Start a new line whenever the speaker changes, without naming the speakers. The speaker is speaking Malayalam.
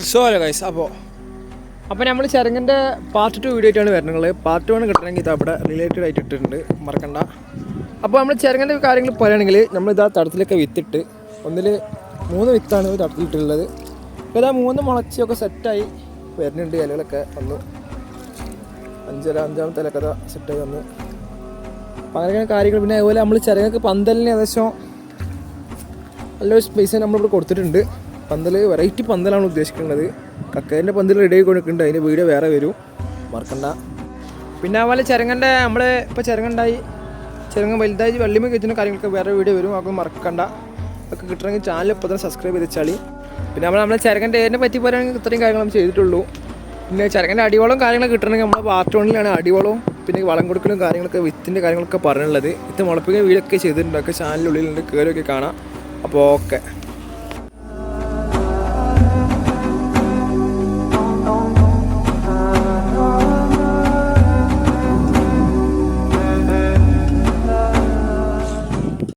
സോ ഗൈസ് അപ്പോൾ നമ്മൾ ചെരങ്ങൻ്റെ പാർട്ട് 2 വീഡിയോ ആയിട്ടാണ് വരുന്നത്. പാർട്ട് 1 കിട്ടണമെങ്കിൽ ഇത് അവിടെ റിലേറ്റഡ് ആയിട്ട് ഇട്ടിട്ടുണ്ട്, മറക്കണ്ട. അപ്പോൾ നമ്മൾ ചെരങ്ങൻ്റെ കാര്യങ്ങൾ പറയുകയാണെങ്കിൽ നമ്മളിതാ തടത്തിലൊക്കെ വിത്തിട്ട് ഒന്നിൽ 3 വിത്താണ് തടത്തിലിട്ടുള്ളത്. അപ്പോൾ ഇതാ 3 മുളച്ചൊക്കെ സെറ്റായി വരുന്നുണ്ട്. ഇലകളൊക്കെ വന്നു, 5-5ാമത്തെ ഇലക്കഥ സെറ്റായി വന്നു. അപ്പോൾ അങ്ങനെയൊക്കെ കാര്യങ്ങൾ. പിന്നെ അതുപോലെ നമ്മൾ ചെരങ്ങക്ക് പന്തലിന് ഏകദേശം നല്ലൊരു സ്പേസ് നമ്മളിവിടെ കൊടുത്തിട്ടുണ്ട്. പന്തൽ വെറൈറ്റി പന്തലാണ് ഉദ്ദേശിക്കുന്നത്. കക്കേൻ്റെ പന്തൽ റെഡി ആയി കൊടുക്കുന്നുണ്ട്, അതിൻ്റെ വീഡിയോ വേറെ വരും, മറക്കണ്ട. പിന്നെ അതുപോലെ ചെരങ്ങൻ്റെ നമ്മൾ ഇപ്പോൾ ചെരങ്ങുണ്ടായി, ചെരങ്ങ വലുതായി വള്ളിമ കഴിച്ചിട്ട് കാര്യങ്ങളൊക്കെ വേറെ വീഡിയോ വരും, അപ്പോൾ മറക്കണ്ട. ഒക്കെ കിട്ടണമെങ്കിൽ ചാനൽ ഇപ്പോൾ തന്നെ സബ്സ്ക്രൈബ് ചെയ്ത് വെച്ചാൽ. പിന്നെ നമ്മളെ ചെരങ്ങൻ്റെ ഏരിനെ പറ്റി പറയുകയാണെങ്കിൽ ഇത്രയും കാര്യങ്ങൾ നമ്മൾ ചെയ്തിട്ടുള്ളൂ. പിന്നെ ചെരങ്ങൻ്റെ അടിവളം കാര്യങ്ങളൊക്കെ കിട്ടണമെങ്കിൽ നമ്മൾ പാർട്ട് 1 അടിവളവും പിന്നെ വളം കൊടുക്കലും കാര്യങ്ങളൊക്കെ വിത്തിൻ്റെ കാര്യങ്ങളൊക്കെ പറഞ്ഞുള്ളത്. വിത്ത് മുളപ്പിക്കുന്ന വീഡിയോ ഒക്കെ ചെയ്തിട്ടുണ്ട്, ഒക്കെ ചാനലിനുള്ളിലുണ്ട്, കയറിയൊക്കെ കാണാം. അപ്പോൾ ഓക്കെ.